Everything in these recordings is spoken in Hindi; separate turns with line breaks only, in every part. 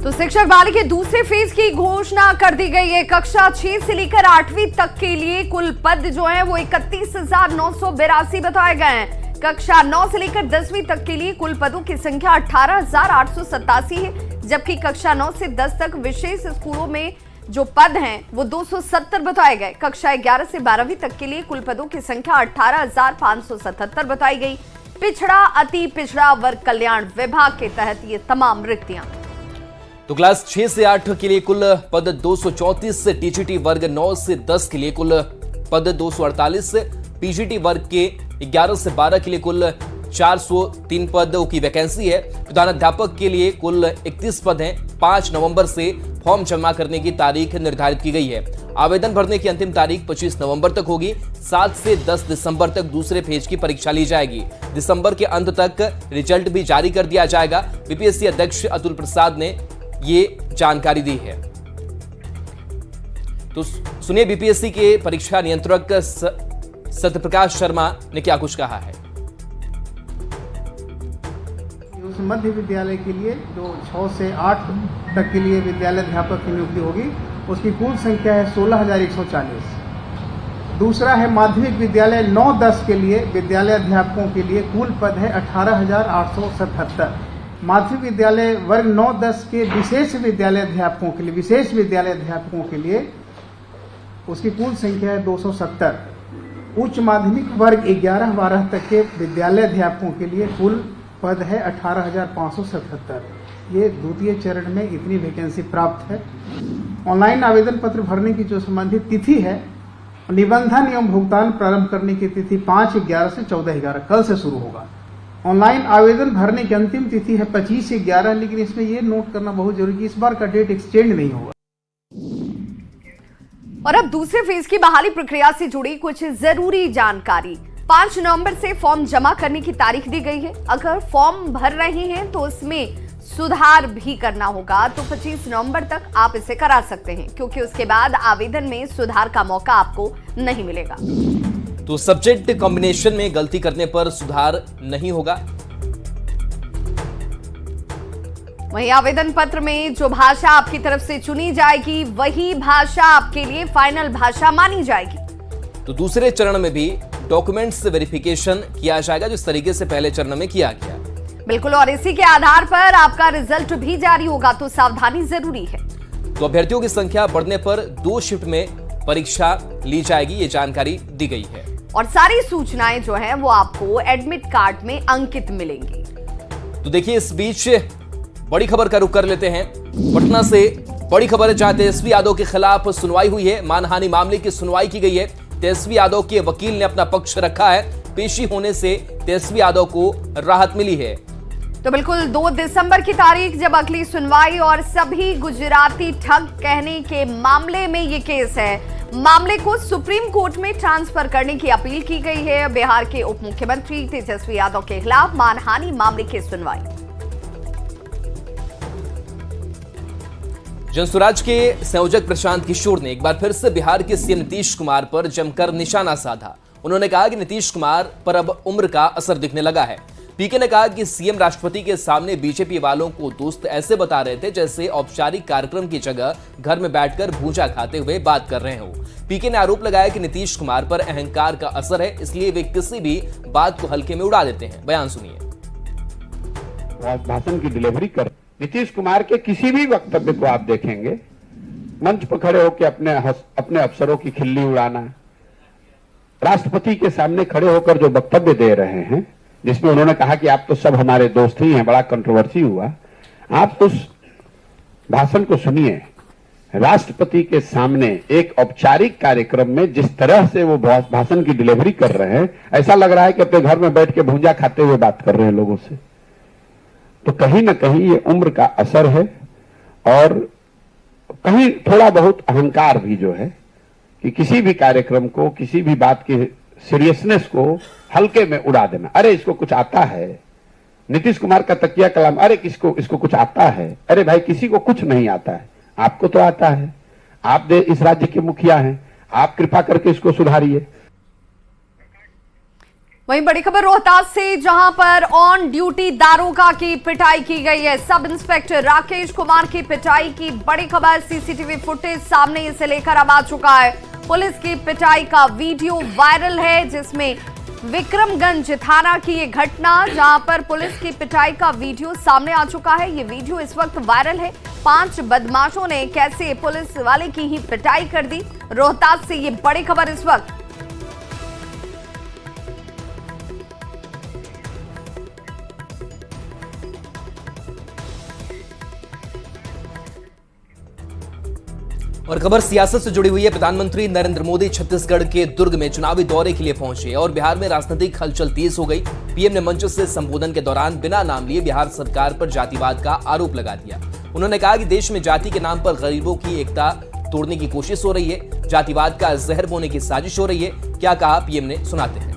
तो शिक्षक बहाली के दूसरे फेज की घोषणा कर दी गई है। कक्षा 6 से लेकर 8वीं तक के लिए कुल पद जो है वो 31,982 बताए गए हैं। कक्षा 9 से लेकर 10वीं तक के लिए कुल पदों की संख्या 18,887 है, जबकि कक्षा 9 से 10 तक विशेष स्कूलों में जो पद हैं वो 270 बताए गए। कक्षा 11 से 12वीं तक के लिए कुल पदों की संख्या 18,577 बताई गई। पिछड़ा अति पिछड़ा वर्ग कल्याण विभाग के तहत ये तमाम रिक्तियां।
तो क्लास 6 से 8 के लिए कुल पद 234 से, टीजीटी वर्ग 9 से 10 के लिए कुल पद 248 से, पीजीटी वर्ग के 11 से 12 के लिए कुल 403 पदों की वैकेंसी है। प्रधानाध्यापक के लिए कुल 31 पद हैं। 5 नवंबर से फॉर्म जमा करने की तारीख निर्धारित की गई है। आवेदन भरने की अंतिम तारीख 25 नवंबर तक होगी। 7 से 10 दिसंबर तक दूसरे फेज की परीक्षा ली जाएगी। दिसंबर के अंत तक रिजल्ट भी जारी कर दिया जाएगा। बीपीएससी अध्यक्ष अतुल प्रसाद ने ये जानकारी दी है। तो सुनिए बीपीएससी के परीक्षा नियंत्रक सत्यप्रकाश शर्मा ने क्या कुछ कहा है।
मध्य विद्यालय के लिए जो 6 से 8 तक के लिए विद्यालय अध्यापक की नियुक्ति होगी, उसकी कुल संख्या है 16,140। दूसरा है माध्यमिक विद्यालय 9-10 के लिए विद्यालय अध्यापकों के लिए कुल पद है 18,877। माध्यमिक विद्यालय वर्ग 9-10 के विशेष विद्यालय अध्यापकों के लिए उसकी कुल संख्या है 270। उच्च माध्यमिक वर्ग 11-12 तक के विद्यालय अध्यापकों के लिए कुल पद है 18,577। ये द्वितीय चरण में इतनी वैकेंसी प्राप्त है। ऑनलाइन आवेदन पत्र भरने की जो संबंधित तिथि है, निबंधन एवं भुगतान प्रारंभ करने की तिथि 5/11 से 14/11 कल से शुरू होगा। ऑनलाइन आवेदन भरने की अंतिम तिथि है 25/11, लेकिन इसमें यह नोट करना बहुत जरूरी है, इस बार का डेट एक्सटेंड नहीं होगा।
और अब दूसरे फेज की बहाली प्रक्रिया से जुड़ी कुछ जरूरी जानकारी। 5 नवंबर से फॉर्म जमा करने की तारीख दी गई है। अगर फॉर्म भर रहे हैं तो उसमें सुधार भी करना होगा, तो 25 नवंबर तक आप इसे करा सकते हैं, क्योंकि उसके बाद आवेदन में सुधार का मौका आपको नहीं मिलेगा।
तो सब्जेक्ट कॉम्बिनेशन में गलती करने पर सुधार नहीं होगा।
वहीं आवेदन पत्र में जो भाषा आपकी तरफ से चुनी जाएगी वही भाषा आपके लिए फाइनल भाषा मानी जाएगी।
तो दूसरे चरण में भी डॉक्यूमेंट्स वेरिफिकेशन किया जाएगा, जिस तरीके से पहले चरण में किया गया।
बिल्कुल, और इसी के आधार पर आपका रिजल्ट भी जारी होगा, तो सावधानी जरूरी है।
तो अभ्यर्थियों की संख्या बढ़ने पर 2 शिफ्ट में परीक्षा ली जाएगी, ये जानकारी दी गई है।
और सारी सूचनाएं जो है वो आपको एडमिट कार्ड में अंकित मिलेंगी।
तो देखिए, इस बीच बड़ी खबर का रुख कर लेते हैं। पटना से बड़ी खबर है, जहां तेजस्वी यादव के खिलाफ सुनवाई हुई है। मानहानि मामले की सुनवाई की गई है। तेजस्वी यादव के वकील ने अपना पक्ष रखा है। पेशी होने से तेजस्वी यादव को राहत मिली है।
तो बिल्कुल 2 दिसंबर की तारीख जब अगली सुनवाई, और सभी गुजराती ठग कहने के मामले में ये केस है। मामले को सुप्रीम कोर्ट में ट्रांसफर करने की अपील की गई है। बिहार के उप मुख्यमंत्री तेजस्वी यादव के खिलाफ मानहानि मामले की सुनवाई।
जनसुराज के संयोजक प्रशांत किशोर ने एक बार फिर से बिहार के सीएम नीतीश कुमार पर जमकर निशाना साधा। उन्होंने कहा कि नीतीश कुमार पर अब उम्र का असर दिखने लगा है। पीके ने कहा कि सीएम राष्ट्रपति के सामने बीजेपी वालों को दोस्त ऐसे बता रहे थे जैसे औपचारिक कार्यक्रम की जगह घर में बैठकर भूजा खाते हुए बात कर रहे हो। पीके ने आरोप लगाया कि नीतीश कुमार पर अहंकार का असर है, इसलिए वे किसी भी बात को हल्के में उड़ा देते हैं। बयान सुनिए।
भाषण की डिलीवरी कर नीतीश कुमार के किसी भी वक्तव्य को आप देखेंगे, मंच पर खड़े होकर अपने अफसरों की खिल्ली उड़ाना, राष्ट्रपति के सामने खड़े होकर जो वक्तव्य दे रहे हैं, जिसमें उन्होंने कहा कि आप तो सब हमारे दोस्त ही हैं, बड़ा कंट्रोवर्सी हुआ। आप उस भाषण को सुनिए। राष्ट्रपति के सामने एक औपचारिक कार्यक्रम में जिस तरह से वो भाषण की डिलीवरी कर रहे हैं, ऐसा लग रहा है कि अपने घर में बैठ के भूजा खाते हुए बात कर रहे हैं लोगों से। तो कहीं ना कहीं ये उम्र का असर है, और कहीं थोड़ा बहुत अहंकार भी जो है कि किसी भी कार्यक्रम को, किसी भी बात की सीरियसनेस को हल्के में उड़ा देना। अरे इसको कुछ आता है। नीतीश कुमार का तकिया कलाम, अरे इसको कुछ आता है। अरे भाई, किसी को कुछ नहीं आता है, आपको तो आता है। आप इस राज्य के मुखिया हैं, आप कृपा करके इसको सुधारिए।
वहीं बड़ी खबर रोहतास से, जहां पर ऑन ड्यूटी दारोगा की पिटाई की गई है। सब इंस्पेक्टर राकेश कुमार की पिटाई की बड़ी खबर, सीसीटीवी फुटेज सामने इसे लेकर अब आ चुका है। पुलिस की पिटाई का वीडियो वायरल है, जिसमें विक्रमगंज थाना की ये घटना, जहां पर पुलिस की पिटाई का वीडियो सामने आ चुका है। ये वीडियो इस वक्त वायरल है। 5 बदमाशों ने कैसे पुलिस वाले की ही पिटाई कर दी। रोहतास से ये बड़ी खबर इस वक्त।
और खबर सियासत से जुड़ी हुई है। प्रधानमंत्री नरेंद्र मोदी छत्तीसगढ़ के दुर्ग में चुनावी दौरे के लिए पहुंचे और बिहार में राजनीतिक हलचल तेज हो गई। पीएम ने मंच से संबोधन के दौरान बिना नाम लिए बिहार सरकार पर जातिवाद का आरोप लगा दिया। उन्होंने कहा कि देश में जाति के नाम पर गरीबों की एकता तोड़ने की कोशिश हो रही है, जातिवाद का जहर बोने की साजिश हो रही है। क्या कहा पीएम ने, सुनाते हैं।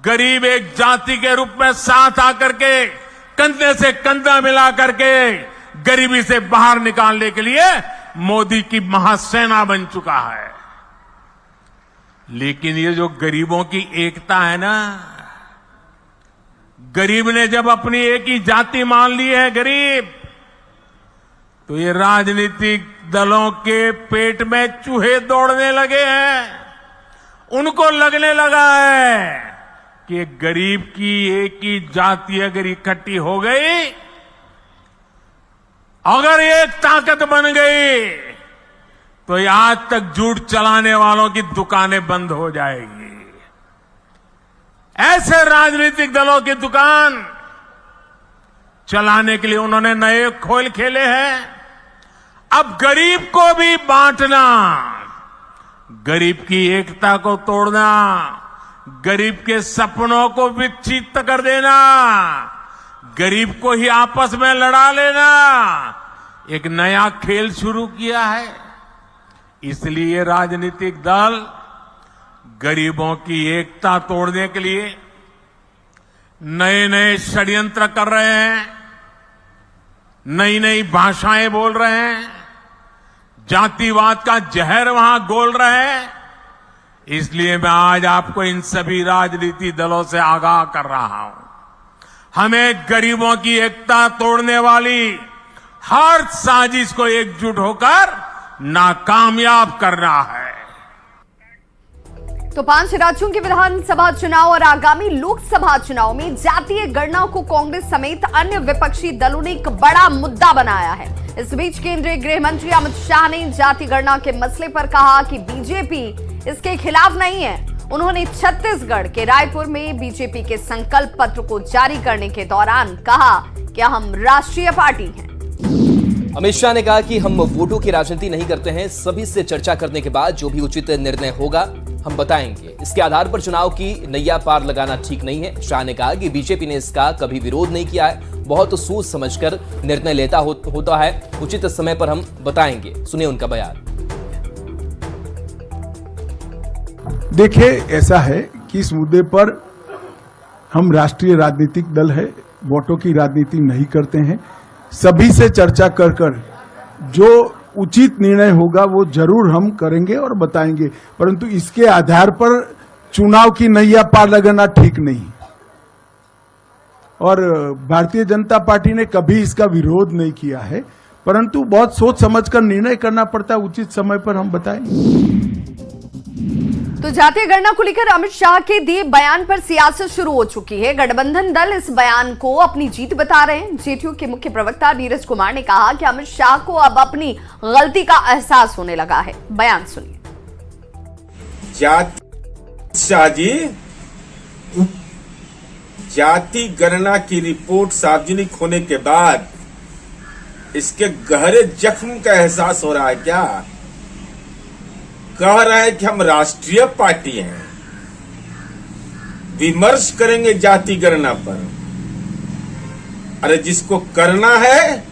गरीब एक जाति के रूप में साथ आकर के कंधे से कंधा मिला करके गरीबी से बाहर निकालने के लिए मोदी की महासेना बन चुका है। लेकिन ये जो गरीबों की एकता है ना, गरीब ने जब अपनी एक ही जाति मान ली है गरीब, तो ये राजनीतिक दलों के पेट में चूहे दौड़ने लगे हैं। उनको लगने लगा है कि गरीब की एक ही जाति अगर इकट्ठी हो गई, अगर एक ताकत बन गई, तो ये आज तक झूठ चलाने वालों की दुकानें बंद हो जाएगी। ऐसे राजनीतिक दलों की दुकान चलाने के लिए उन्होंने नए खोल खेले हैं। अब गरीब को भी बांटना, गरीब की एकता को तोड़ना, गरीब के सपनों को विक्षिप्त कर देना, गरीब को ही आपस में लड़ा लेना, एक नया खेल शुरू किया है। इसलिए राजनीतिक दल गरीबों की एकता तोड़ने के लिए नए नए षड्यंत्र कर रहे हैं, नई नई भाषाएं बोल रहे हैं, जातिवाद का जहर वहां घोल रहे हैं। इसलिए मैं आज आपको इन सभी राजनीतिक दलों से आगाह कर रहा हूं, हमें गरीबों की एकता तोड़ने वाली हर साजिश को एकजुट होकर नाकामयाब करना है।
तो 5 राज्यों के विधानसभा चुनाव और आगामी लोकसभा चुनाव में जातीय गणना को कांग्रेस समेत अन्य विपक्षी दलों ने एक बड़ा मुद्दा बनाया है। इस बीच केंद्रीय गृह मंत्री अमित शाह ने जाति गणना के मसले पर कहा कि बीजेपी इसके खिलाफ नहीं है। उन्होंने छत्तीसगढ़ के रायपुर में बीजेपी के संकल्प पत्र को जारी करने के दौरान कहा कि हम राष्ट्रीय पार्टी हैं।
अमित शाह ने कहा कि हम वोटों की राजनीति नहीं करते हैं, सभी से चर्चा करने के बाद जो भी उचित निर्णय होगा हम बताएंगे। इसके आधार पर चुनाव की नैया पार लगाना ठीक नहीं है। शाह ने कहा कि बीजेपी ने इसका कभी विरोध नहीं किया है, बहुत सोच समझकर निर्णय लेता होता है, उचित समय पर हम बताएंगे। सुनिए उनका बयान।
देखिए, ऐसा है कि इस मुद्दे पर हम राष्ट्रीय राजनीतिक दल है, वोटों की राजनीति नहीं करते हैं। सभी से चर्चा कर जो उचित निर्णय होगा वो जरूर हम करेंगे और बताएंगे, परंतु इसके आधार पर चुनाव की नैया पार लगाना ठीक नहीं। और भारतीय जनता पार्टी ने कभी इसका विरोध नहीं किया है, परंतु बहुत सोच समझकर निर्णय करना पड़ता है, उचित समय पर हम बताएंगे।
तो जातीय गणना को लेकर अमित शाह के दिए बयान पर सियासत शुरू हो चुकी है। गठबंधन दल इस बयान को अपनी जीत बता रहे हैं। जेडीयू के मुख्य प्रवक्ता नीरज कुमार ने कहा कि अमित शाह को अब अपनी गलती का एहसास होने लगा है। बयान सुनिए।
शाह जी, जाति गणना की रिपोर्ट सार्वजनिक होने के बाद इसके गहरे जख्म का एहसास हो रहा है क्या? कह रहे हैं कि हम राष्ट्रीय पार्टी हैं, विमर्श करेंगे जाति गणना पर। अरे जिसको करना है,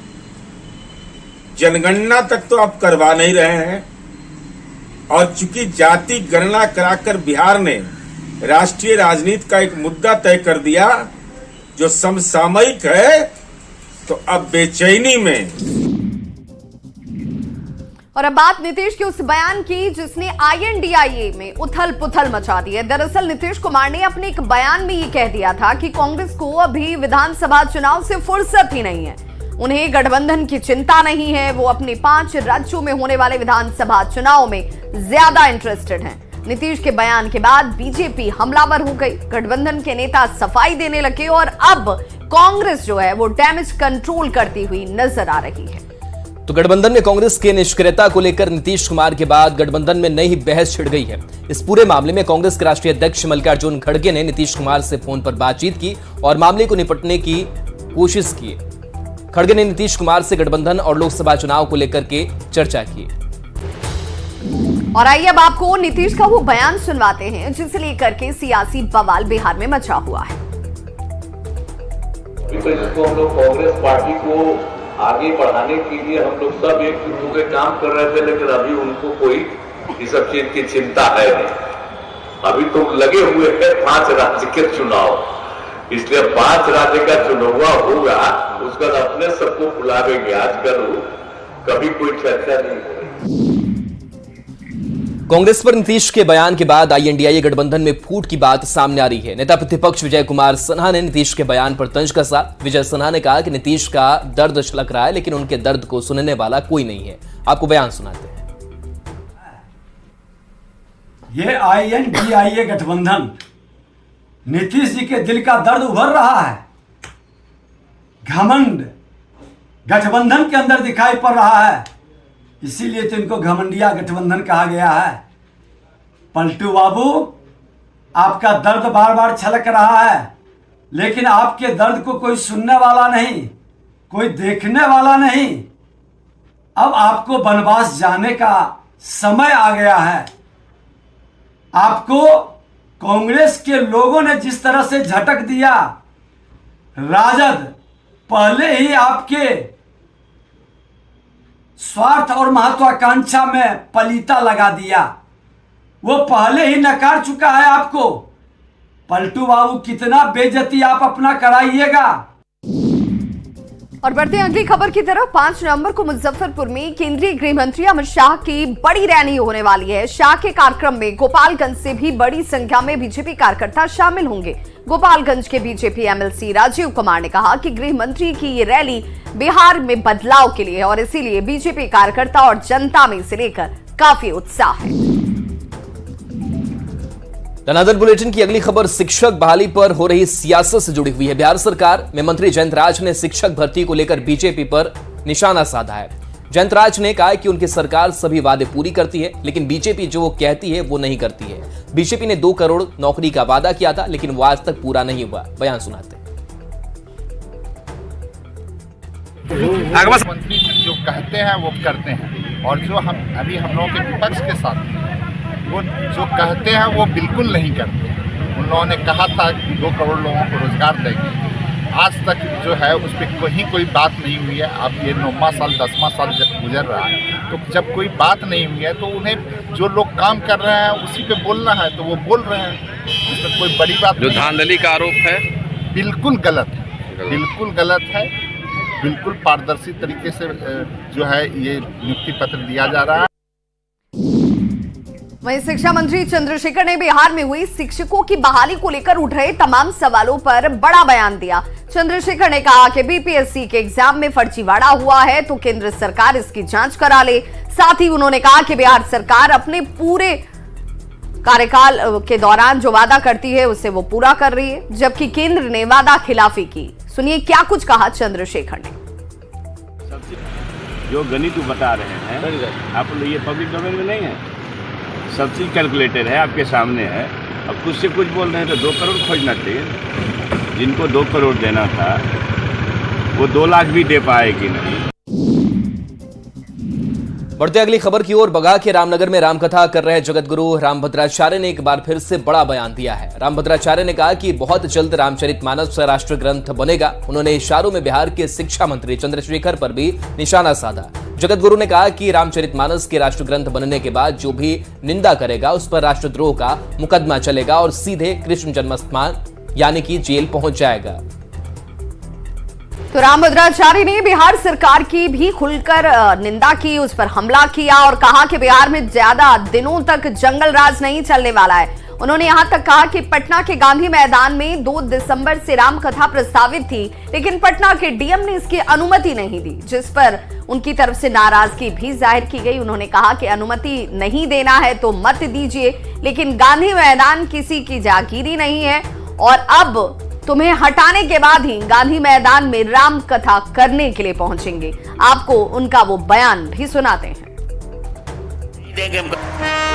जनगणना तक तो आप करवा नहीं रहे हैं। और चूंकि जाति गणना कराकर बिहार ने राष्ट्रीय राजनीति का एक मुद्दा तय कर दिया जो समसामयिक है, तो अब बेचैनी में।
और अब बात नीतीश के उस बयान की जिसने INDIA में उथल पुथल मचा दी है। दरअसल नीतीश कुमार ने अपने एक बयान में ये कह दिया था कि कांग्रेस को अभी विधानसभा चुनाव से फुर्सत ही नहीं है, उन्हें गठबंधन की चिंता नहीं है, वो अपने 5 राज्यों में होने वाले विधानसभा चुनाव में ज्यादा इंटरेस्टेड हैं। नीतीश के बयान के बाद बीजेपी हमलावर हो गई, गठबंधन के नेता सफाई देने लगे और अब कांग्रेस जो है वो डैमेज कंट्रोल करती हुई नजर आ रही है।
तो गठबंधन में कांग्रेस के निष्क्रियता को लेकर नीतीश कुमार के बाद गठबंधन में नई बहस छिड़ गई है। इस पूरे मामले में कांग्रेस के राष्ट्रीय अध्यक्ष मल्लिकार्जुन खड़गे ने नीतीश कुमार से फोन पर बातचीत की और मामले को निपटने की कोशिश की। खड़गे ने नीतीश कुमार से गठबंधन और लोकसभा चुनाव को लेकर के चर्चा की।
और आइए अब आपको नीतीश का वो बयान सुनवाते हैं जिसे लेकर के सियासी बवाल बिहार में मचा हुआ है।
जिसको हम लोग कांग्रेस पार्टी को आगे बढ़ाने के लिए हम लोग सब एक होकर काम कर रहे थे, लेकिन अभी उनको कोई इस सब चीज की चिंता है नहीं। अभी तो लगे हुए हैं 5 राज्य के चुनाव, इसलिए 5 राज्य का चुनाव होगा, उसका अपने सबको बुलावेंगे। आजकल कभी कोई चर्चा नहीं हो रही।
कांग्रेस पर नीतीश के बयान के बाद INDIA गठबंधन में फूट की बात सामने आ रही है। नेता प्रतिपक्ष विजय कुमार सिन्हा ने नीतीश के बयान पर तंज कसा। विजय सिन्हा ने कहा कि नीतीश का दर्द छलक रहा है, लेकिन उनके दर्द को सुनने वाला कोई नहीं है। आपको बयान सुनाते हैं।
ये INDIA गठबंधन नीतीश जी के दिल का दर्द उभर रहा है। घमंड गठबंधन के अंदर दिखाई पड़ रहा है, इसीलिए तो इनको घमंडिया गठबंधन कहा गया है। पलटू बाबू, आपका दर्द बार बार छलक रहा है, लेकिन आपके दर्द को कोई सुनने वाला नहीं, कोई देखने वाला नहीं। अब आपको वनवास जाने का समय आ गया है। आपको कांग्रेस के लोगों ने जिस तरह से झटक दिया, राजद पहले ही आपके स्वार्थ और महत्वाकांक्षा में पलीता लगा दिया, वो पहले ही नकार चुका है आपको। पलटू बाबू, कितना बेइज्जती आप अपना कराइएगा।
और बढ़ते हैं अगली खबर की तरफ। 5 नवंबर को मुजफ्फरपुर में केंद्रीय गृह मंत्री अमित शाह की बड़ी रैली होने वाली है। शाह के कार्यक्रम में गोपालगंज से भी बड़ी संख्या में बीजेपी कार्यकर्ता शामिल होंगे। गोपालगंज के बीजेपी MLC राजीव कुमार ने कहा कि गृह मंत्री की ये रैली बिहार में बदलाव के लिए है और इसीलिए बीजेपी कार्यकर्ता और जनता में इसे लेकर काफी उत्साह है।
धनाधर बुलेटिन की अगली खबर शिक्षक बहाली पर हो रही सियासत से जुड़ी हुई है। बिहार सरकार में मंत्री जयंत राज ने शिक्षक भर्ती को लेकर बीजेपी पर निशाना साधा है। जयंत राज ने कहा कि उनकी सरकार सभी वादे पूरी करती है, लेकिन बीजेपी जो वो कहती है वो नहीं करती है। बीजेपी ने 2 करोड़ नौकरी का वादा किया था, लेकिन वो आज तक पूरा नहीं हुआ। बयान सुनाते हैं।
मंत्री जो कहते हैं वो करते हैं, और जो हम लोगों के विपक्ष के साथ वो जो कहते हैं वो बिल्कुल नहीं करते। उन लोगों ने कहा था कि 2 करोड़ लोगों को रोजगार देंगे, आज तक जो है उस पर कोई बात नहीं हुई है। अब ये 9वां साल 10वां साल गुजर रहा है, तो जब कोई बात नहीं हुई है तो उन्हें जो लोग काम कर रहे हैं उसी पे बोलना है, तो वो बोल रहे हैं। इसमें कोई बड़ी बात
जो धांधली का आरोप है
बिल्कुल गलत है, बिल्कुल गलत है। बिल्कुल पारदर्शी तरीके से जो है ये नियुक्ति पत्र दिया जा रहा है।
वहीं शिक्षा मंत्री चंद्रशेखर ने बिहार में हुई शिक्षकों की बहाली को लेकर उठ रहे तमाम सवालों पर बड़ा बयान दिया। चंद्रशेखर ने कहा कि BPSC के एग्जाम में फर्जीवाड़ा हुआ है तो केंद्र सरकार इसकी जांच करा ले। साथ ही उन्होंने कहा कि बिहार सरकार अपने पूरे कार्यकाल के दौरान जो वादा करती है उसे वो पूरा कर रही है, जबकि केंद्र ने वादा खिलाफी की। सुनिए क्या कुछ कहा चंद्रशेखर ने।
जो गणित बता रहे हैं आप लोग, ये पब्लिक डोमेन में नहीं है, सब चीज कैलकुलेटेड है, आपके सामने है। अब कुछ से कुछ बोल रहे हैं तो 2 करोड़ खोजना चाहिए। जिनको 2 करोड़ देना था वो 2 लाख भी दे पाएगी नहीं।
बढ़ते अगली खबर की ओर। बगहा के रामनगर में रामकथा कर रहे जगतगुरु रामभद्राचार्य ने एक बार फिर से बड़ा बयान दिया है। रामभद्राचार्य ने कहा कि बहुत जल्द रामचरितमानस राष्ट्र ग्रंथ बनेगा। उन्होंने इशारों में बिहार के शिक्षा मंत्री चंद्रशेखर पर भी निशाना साधा। जगतगुरु ने कहा कि रामचरितमानस के राष्ट्र ग्रंथ बनने के बाद जो भी निंदा करेगा उस पर राष्ट्रद्रोह का मुकदमा चलेगा और सीधे कृष्ण जन्मस्थान यानी कि जेल पहुंच जाएगा।
तो राम भद्राचार्य ने बिहार सरकार की भी खुलकर निंदा की, उस पर हमला किया और कहा कि बिहार में ज्यादा दिनों तक जंगल राज नहीं चलने वाला है। उन्होंने यहां तक कहा कि पटना के गांधी मैदान में 2 दिसंबर से रामकथा प्रस्तावित थी, लेकिन पटना के डीएम ने इसकी अनुमति नहीं दी, जिस पर उनकी तरफ से नाराजगी भी जाहिर की गई। उन्होंने कहा कि अनुमति नहीं देना है तो मत दीजिए, लेकिन गांधी मैदान किसी की जागीरी नहीं है और अब तुम्हें हटाने के बाद ही गांधी मैदान में राम कथा करने के लिए पहुंचेंगे। आपको उनका वो बयान भी सुनाते हैं।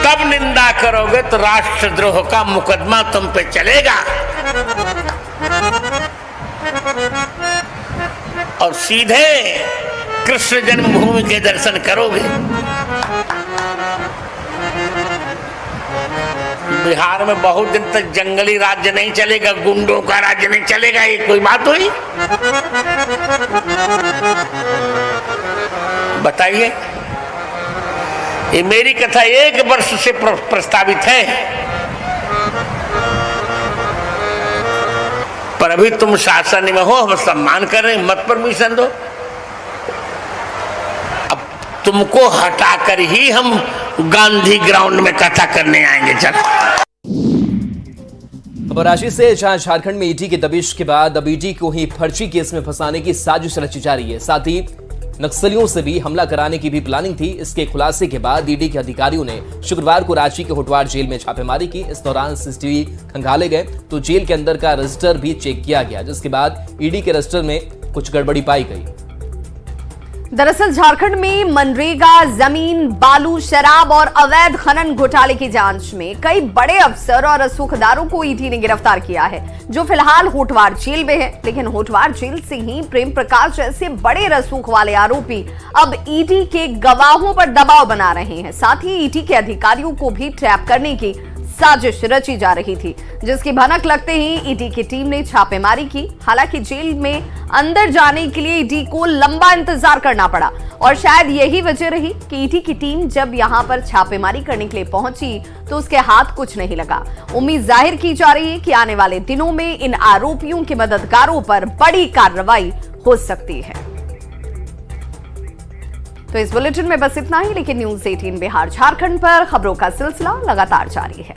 तब निंदा करोगे तो राष्ट्रद्रोह का मुकदमा तुम पे चलेगा और सीधे कृष्ण जन्मभूमि के दर्शन करोगे। बिहार में बहुत दिन तक जंगली राज्य नहीं चलेगा, गुंडों का राज्य नहीं चलेगा, ये कोई बात हुई? बताइए। ये मेरी कथा 1 वर्ष से प्रस्तावित है, पर अभी तुम शासन में हो, हम सम्मान कर रहे हैं, मत परमिशन दो। अब तुमको हटाकर ही हम गांधी ग्राउंड में कथा करने आएंगे। चल
रांची से जहां झारखंड में ईडी के दबिश के बाद अब ईडी को ही फर्जी केस में फंसाने की साजिश रची जा रही है। साथ ही नक्सलियों से भी हमला कराने की भी प्लानिंग थी। इसके खुलासे के बाद ईडी के अधिकारियों ने शुक्रवार को रांची के होटवार जेल में छापेमारी की। इस दौरान सीसीटीवी खंगाले गए तो जेल के अंदर का रजिस्टर भी चेक किया गया, जिसके बाद ईडी के रजिस्टर में कुछ गड़बड़ी पाई गई।
दरअसल झारखंड में मनरेगा, जमीन, बालू, शराब और अवैध खनन घोटाले की जांच में कई बड़े अफसर और रसूखदारों को ईडी ने गिरफ्तार किया है, जो फिलहाल होटवार जेल में है। लेकिन होटवार जेल से ही प्रेम प्रकाश जैसे बड़े रसूख वाले आरोपी अब ईडी के गवाहों पर दबाव बना रहे हैं। साथ ही ईडी के अधिकारियों को भी ट्रैप करने की साजिश रची जा रही थी, जिसकी भनक लगते ही ईडी की टीम ने छापेमारी की। हालांकि जेल में अंदर जाने के लिए ईडी को लंबा इंतजार करना पड़ा और शायद यही वजह रही कि ईडी की टीम जब यहां पर छापेमारी करने के लिए पहुंची तो उसके हाथ कुछ नहीं लगा। उम्मीद जाहिर की जा रही है कि आने वाले दिनों में इन आरोपियों के मददगारों पर बड़ी कार्रवाई हो सकती है। तो इस बुलेटिन में बस इतना ही, लेकिन न्यूज़ 18 बिहार झारखंड पर खबरों का सिलसिला लगातार जारी है।